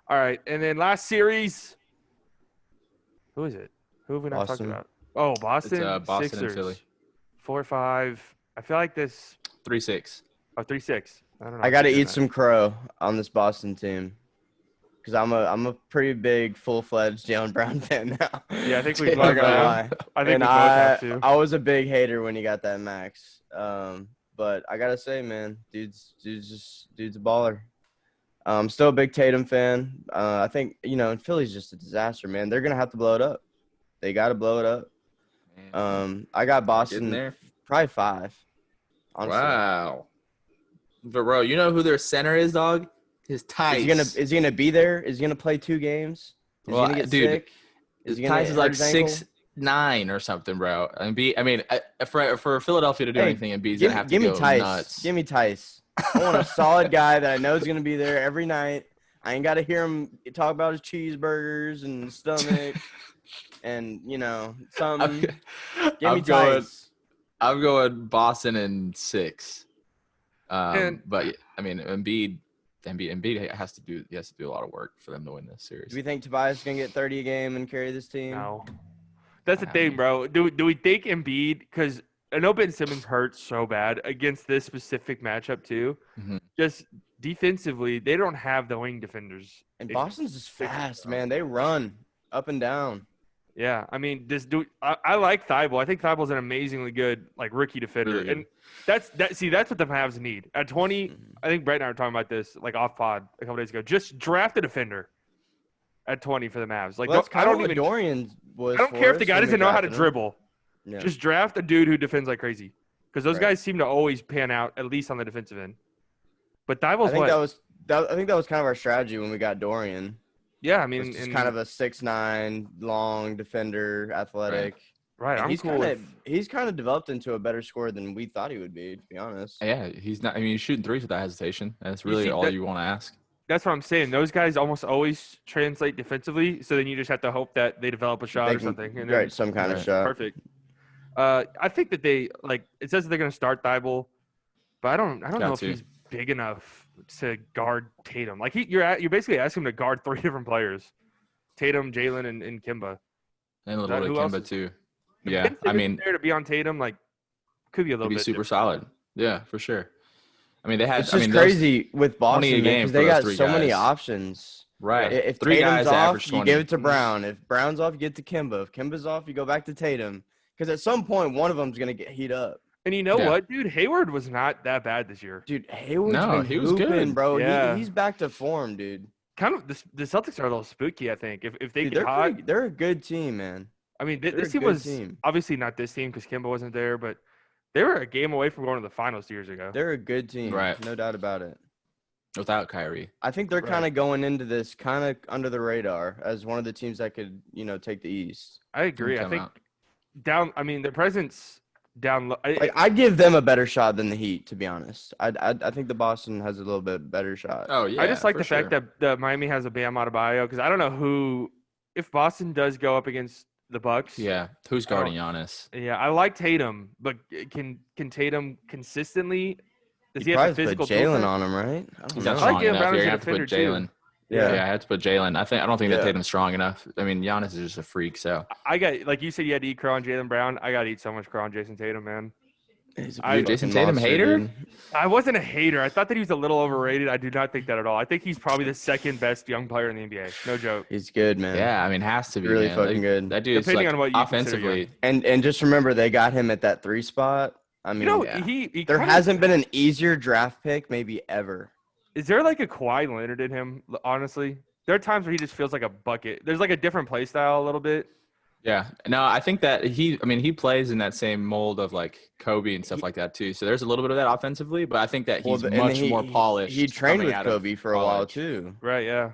All right, and then last series. Who is it? Who have we not talked Boston. about? Oh, It's Boston Boston and Philly. Sixers. 4-5. I feel like this. 3-6. Oh, 3-6. I don't know. I if got to they're doing eat that. some crow on this Boston team because I'm a pretty big full-fledged Jaylen Brown fan now. Yeah, I think we I'm not both gonna have. lie. I think And we both have to. I was a big hater when he got that max. But I gotta say, man, dude's a baller. Still a big Tatum fan. I think and Philly's just a disaster, man. They're gonna have to blow it up. They got to blow it up. Man, I got getting Boston there. probably 5. Honestly. Wow. But bro, you know who their center is, dog? His Tice. Is he gonna be there? Is he gonna play 2 games? Is he gonna get sick? Is he gonna Tice is hurt like his ankle? 6'9" or something, bro. For Philadelphia to do anything, Embiid's gonna have to give me go Tice. nuts. Give me Tice. I want a solid guy that I know is gonna be there every night. I ain't gotta hear him talk about his cheeseburgers and his stomach and something. Give me Tice. I'm going Boston in 6. And- But I mean, Embiid has to do a lot of work for them to win this series. Do we think Tobias is gonna get 30 a game and carry this team? No. That's the thing, bro. Do we think Embiid? Because I know Ben Simmons hurts so bad against this specific matchup too. Mhm. Just defensively, they don't have the wing defenders. And Boston's just fast, man. They run up and down. Yeah, I mean, I like Thibault. I think Thibault's an amazingly good rookie defender, Really good. and that's what the Mavs need at 20. I think Brett and I were talking about this off pod a couple days ago. Just draft a defender at 20 for the Mavs. Well, that's kind of what Dorian was. I don't care if the guy doesn't know how to dribble. Yeah. Just draft a dude who defends like crazy, because those Right. guys seem to always pan out at least on the defensive end. But Thibault's I think what? that was kind of our strategy when we got Dorian. Yeah, I mean, It's just kind of a 6'9", long defender, athletic. right. And I'm cool. he's kind of developed into a better scorer than we thought he would be, to be honest. Yeah, he's not. I mean, he's shooting threes without hesitation, and that's really all you want to ask. That's what I'm saying. Those guys almost always translate defensively, so then you just have to hope that they develop a shot or something. And Right, some kind of shot. Perfect. I think that they it says that they're going to start Thibault, but I don't know if he's big enough to guard Tatum. You're basically asking him to guard 3 different players: Tatum, Jaylen, and Kimba. And a little bit of Kimba too. Yeah, I mean, there to be on Tatum could be a little bit super solid. Yeah, for sure. I mean, they had. It's just crazy with Boston because they got so many options. Right. If 3 Tatum's guys off, average 20. you give it to Brown. If Brown's off, you get to Kimba. If Kimba's off, you go back to Tatum. Because at some point, one of them's gonna get heat up. And you know what, dude? Hayward was not that bad this year. Dude, Hayward's he was good, bro. Yeah. He's back to form, dude. Kind of the Celtics are a little spooky, I think. If they get hot, they're a good team, man. I mean, this team was obviously not this team because Kimba wasn't there, but they were a game away from going to the finals 2 years ago. They're a good team, right? No doubt about it. Without Kyrie, I think they're kind of going into this kind of under the radar as one of the teams that could, take the East. I agree. I think their presence down low. I give them a better shot than the Heat, to be honest. I think the Boston has a little bit better shot. Oh yeah. I just like the fact that Miami has a Bam Adebayo because I don't know if Boston does go up against the Bucks. Yeah, who's guarding Giannis? Yeah, I like Tatum, but can Tatum consistently? Does he have the physical? Put Jaylen on him, right? He's not strong enough. You have to put Jaylen. Yeah, I had to put Jaylen. I don't think that Tatum's strong enough. I mean, Giannis is just a freak. So I got, like you said, you had to eat crow on Jaylen Brown. I got to eat so much crow on Jayson Tatum, man. Jayson Tatum hater? Dude. I wasn't a hater. I thought that he was a little overrated. I do not think that at all. I think he's probably the second best young player in the NBA. No joke. He's good, man. Yeah, I mean, has to be really fucking good. That dude's depending on what you offensively. And just remember, they got him at that 3 spot. I mean, there hasn't been an easier draft pick maybe ever. Is there a Kawhi Leonard in him? Honestly, there are times where he just feels like a bucket. There's a different play style a little bit. Yeah, no, I think that he plays in that same mold of Kobe and stuff like that too. So there's a little bit of that offensively, but I think that he's much more polished. He trained with Kobe for a while too. Right, yeah.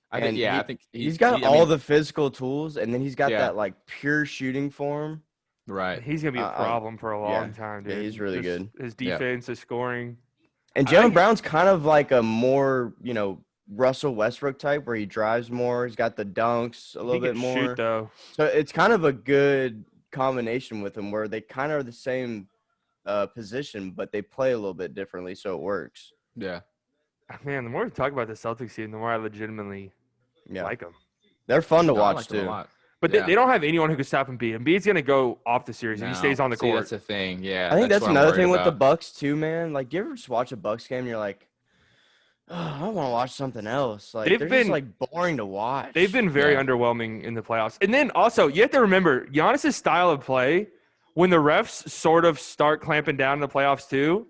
I think he's got all the physical tools, and then he's got that pure shooting form. Right. He's gonna be a problem for a long time, dude. Yeah, he's really good. His defense, his scoring. And Jaylen Brown's kind of like a more, Russell Westbrook type where he drives more. He's got the dunks a little bit more. Shoot, though. So it's kind of a good combination with him where they kind of are the same position, but they play a little bit differently, so it works. Yeah. Man, the more we talk about the Celtics team, the more I legitimately like them. They're fun to I watch like them a too. lot. But they don't have anyone who can stop Embiid. Embiid's going to go off the series if he stays on the court. That's the thing. Yeah, I think that's another thing with the about. Bucks too, man. Like, you ever just watch a Bucks game and you're like, oh, I want to watch something else. Like, they're just like boring to watch. They've been very underwhelming in the playoffs. And then also, you have to remember, Giannis' style of play, when the refs sort of start clamping down in the playoffs too.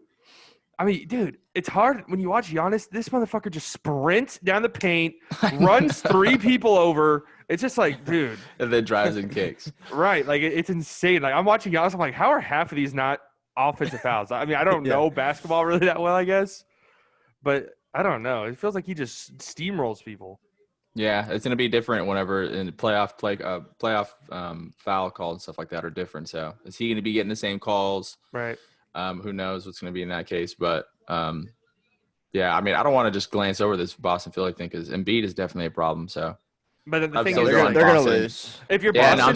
I mean, dude, it's hard when you watch Giannis. This motherfucker just sprints down the paint, runs 3 people over. It's just like, dude. And then drives and kicks. Right. Like, it's insane. Like, I'm watching Giannis. I'm like, how are half of these not offensive fouls? I mean, I don't know basketball really that well, I guess. But I don't know. It feels like he just steamrolls people. Yeah, it's gonna be different whenever in the playoff foul calls and stuff like that are different. So is he gonna be getting the same calls? Right. Who knows what's gonna be in that case? But yeah, I mean, I don't want to just glance over this Boston Philly thing because Embiid is definitely a problem. So, but the thing is, they're gonna lose. If you're Boston, I'm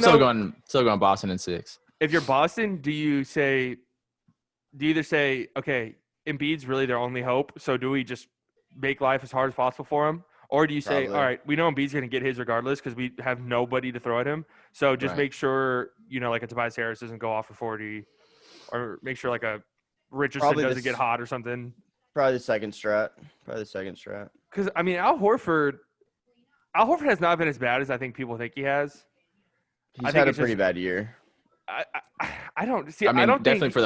still going Boston in 6. If you're Boston, do you either say, okay, Embiid's really their only hope, so do we just make life as hard as possible for him? Or do you say, all right, we know Embiid's going to get his regardless because we have nobody to throw at him. So just make sure, like a Tobias Harris doesn't go off for 40 or make sure like a Richardson doesn't get hot or something. Probably the second strat. Because, I mean, Al Horford has not been as bad as I think people think he has. He's had a pretty bad year. I don't see. I mean, I don't definitely think, for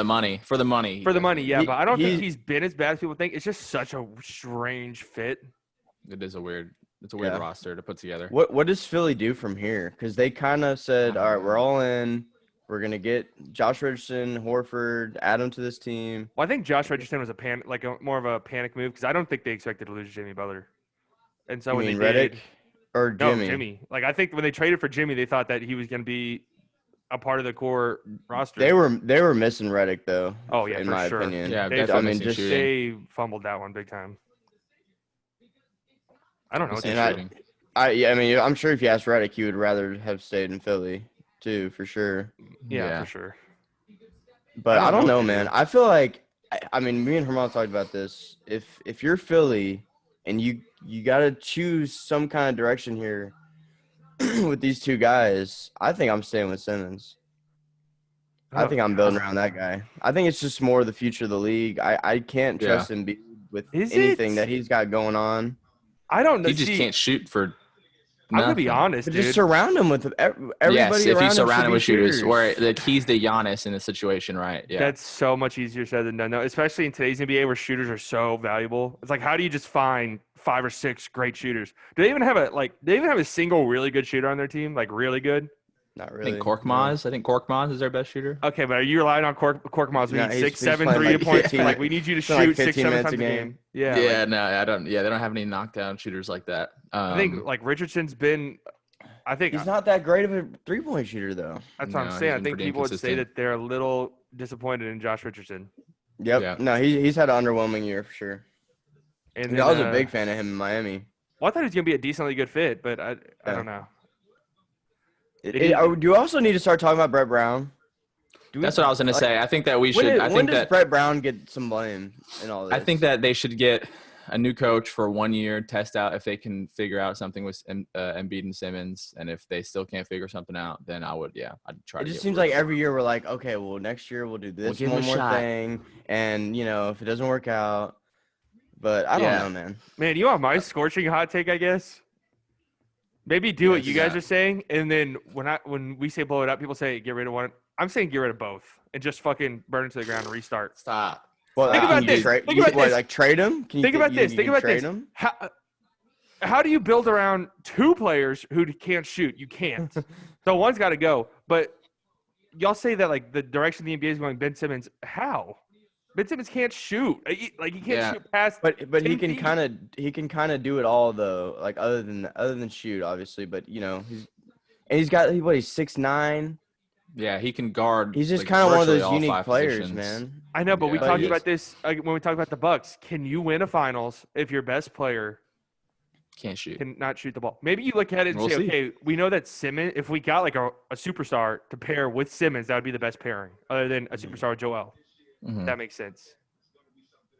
the money. Yeah, but I don't think he's been as bad as people think. It's just such a strange fit. It is a weird roster to put together. What does Philly do from here? Because they kind of said, all right, we're all in. We're gonna get Josh Richardson, Horford, add him to this team. Well, I think Josh Richardson was more of a panic move because I don't think they expected to lose Jimmy Butler. And so when they Redick or Jimmy? No, Jimmy. Like I think when they traded for Jimmy, they thought that he was gonna be a part of the core roster. They were missing Redick though. Oh yeah, in for my sure. opinion. Yeah, they fumbled that one big time. I don't know what they're shooting. I mean, I'm sure if you asked Redick, he would rather have stayed in Philly too, for sure. Yeah, for sure. But I don't know, man. I feel like, I mean, me and Herman talked about this. If you're Philly and you got to choose some kind of direction here with these 2 guys, I think I'm staying with Simmons. I think I'm building around that guy. I think it's just more the future of the league. I can't trust him with anything that he's got going on. I don't know. He just can't shoot for nothing. I'm going to be honest, dude. Just surround him with everybody yes, if you surround him with shooters. Where the key's to Giannis in the situation, right? Yeah. That's so much easier said than done, though, especially in today's NBA where shooters are so valuable. It's like, how do you just find 5 or 6 great shooters? Do they even have a single really good shooter on their team? Like, really good? Not really. I think Korkmaz. I think Korkmaz is their best shooter. Okay, but are you relying on Korkmaz? We need 6, 7 3-point. Like we need you to shoot 6, 7 times a game. Yeah. Yeah. No, I don't. Yeah, they don't have any knockdown shooters like that. I think like Richardson's been. I think he's not that great of a 3-point shooter though. That's what I'm saying. I think people would say that they're a little disappointed in Josh Richardson. Yep. Yeah. No, he's had an underwhelming year for sure. And then, I was a big fan of him in Miami. Well, I thought he was gonna be a decently good fit, but I don't know. Do you also need to start talking about Brett Brown? That's what I was going to say. I think that we should. When does Brett Brown get some blame in all this? I think that they should get a new coach for 1 year, test out if they can figure out something with Embiid and Simmons, and if they still can't figure something out, then I'd try. It just seems like every year we're like, okay, well, next year we'll do this one more thing, and if it doesn't work out, but I don't know, man. Man, you want my scorching hot take? I guess. Maybe do what you guys are saying, and then when we say blow it up, people say get rid of one. I'm saying get rid of both and just fucking burn it to the ground and restart. Stop. Well, think about this. Like trade him? Think about this. How do you build around 2 players who can't shoot? You can't. So one's got to go. But y'all say that like the direction the NBA is going, Ben Simmons. How? Ben Simmons can't shoot. Like he can't shoot past. But he can kind of do it all though. Like other than shoot, obviously. But he's got he's 6'9". Yeah, he can guard. He's just kind of one of those unique players, man. I know, but we talked about this when we talked about the Bucks. Can you win a finals if your best player can't shoot? Cannot shoot the ball. Maybe you look at it and say, okay, we know that Simmons. If we got like a superstar to pair with Simmons, that would be the best pairing, other than a superstar with Joel. Mm-hmm. That makes sense.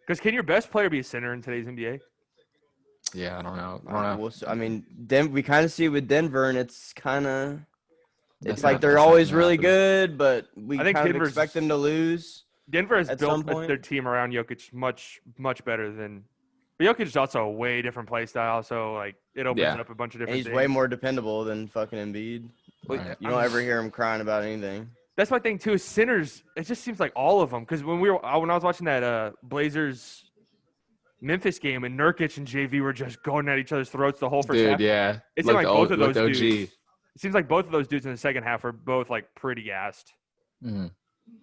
Because can your best player be a center in today's NBA? Yeah, I don't know. I mean, we kind of see with Denver, and it's kind of like they're that's not always gonna really happen. good, but we I think kind of Denver's- expect them to lose. Denver has at built some point. their team around Jokic much better than. But Jokic is also a way different play style, so like it opens Yeah. up a bunch of And different he's things. way more dependable than fucking Embiid. Right. You don't ever hear him crying about anything. That's my thing too. Is centers, it just seems like all of them. Because when I was watching that Blazers Memphis game, and Nurkic and JV were just going at each other's throats the whole first half. Yeah. It seemed like both of those OG. dudes. It seems like both of those dudes in the second half were both like pretty gassed. Mm-hmm.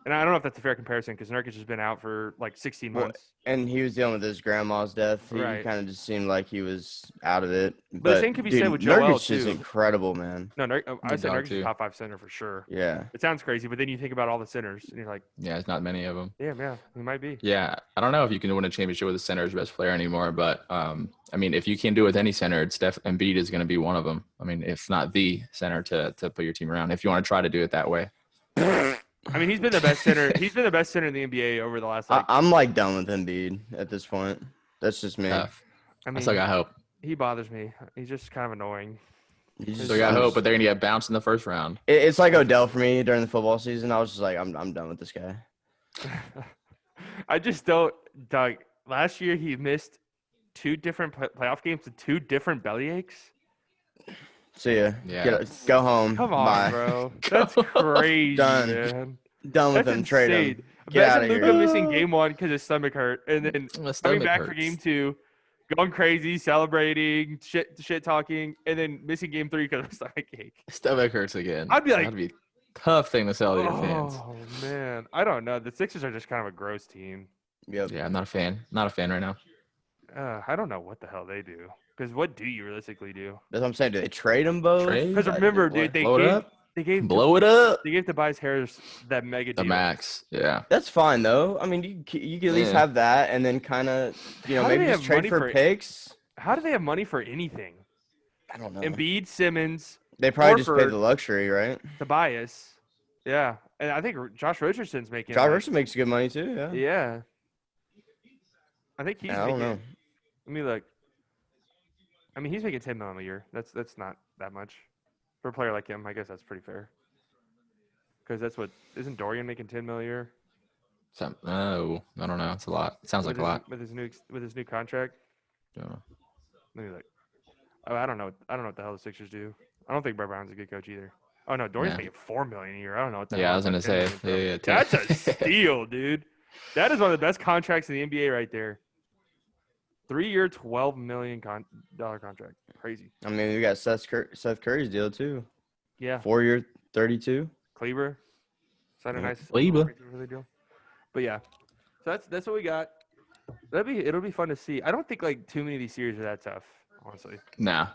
And I don't know if that's a fair comparison because Nurkic has been out for like 16 months. And he was dealing with his grandma's death. He Right. kind of just seemed like he was out of it. But the same could be said with Nurkic Joel, is too. incredible, man. No, I said dog, Nurkic too. is top 5 center for sure. Yeah. It sounds crazy, but then you think about all the centers, and you're like, Yeah, it's not many of them. yeah, he might be. Yeah, I don't know if you can win a championship with a center as best player anymore, but I mean, if you can do it with any center, Embiid is going to be one of them. I mean, if not the center to put your team around, if you want to try to do it that way. I mean, he's been the best center. He's been the best center in the NBA over the last. Like, I'm like done with Embiid at this point. That's just me. Tough. I mean, I still got hope. He bothers me. He's just kind of annoying. Still got hope, but they're gonna get bounced in the first round. It's like Odell for me during the football season. I was just like, I'm done with this guy. I just don't. Doug, last year he missed 2 different playoff games with 2 different belly aches. See ya. Yeah. Go home. Come on, Bye. bro. That's crazy, Done. man. Done with That's him. Trade him. insane. Get outta Imagine here. Luka missing game 1 because his stomach hurt, and then coming back for game 2, going crazy, celebrating, shit talking, and then missing game 3 because of stomach ache. Stomach hurts again. I'd be like, that'd be a tough thing to sell to your fans. Oh man, I don't know. The Sixers are just kind of a gross team. Yep. Yeah, I'm not a fan. Not a fan right now. I don't know what the hell they do. Because what do you realistically do? That's what I'm saying. Do they trade them both? Trade? Because remember, dude, Blow it up. they gave Blow it up. They gave Tobias Harris that mega The deal. max. Yeah. That's fine though. I mean, you can at least Yeah. have that, and then kind of, How do maybe they just have trade money for for it? picks. How do they have money for anything? I don't know. Embiid, Simmons, They probably just pay Horford. the luxury, right? Tobias. Yeah, and I think Josh Richardson's making. Josh like- Richardson makes good money too. Yeah. Yeah. I think he's. I don't making, know. Let me look. I mean, he's making $10 million a year. That's not that much for a player like him. I guess that's pretty fair. Because that's what isn't Dorian making $10 million a year No, I don't know. It's a lot. It sounds like a lot. with his new contract. Yeah. Let me look. Oh, I don't know. I don't know what the hell the Sixers do. I don't think Brett Brown's a good coach either. Oh no, Dorian's Yeah. making $4 million a year. I don't know what the Yeah, hell I was gonna that's say. $10 million from. Yeah, That's a steal, dude. That is one of the best contracts in the NBA right there. 3-year, $12 million contract. Crazy. I mean, we got Seth Curry's deal too. Yeah. 4-year, 32. Kleber. Signed a Yeah. nice Kleber. really deal. But yeah. So that's what we got. It'll be fun to see. I don't think like too many of these series are that tough, honestly. Nah.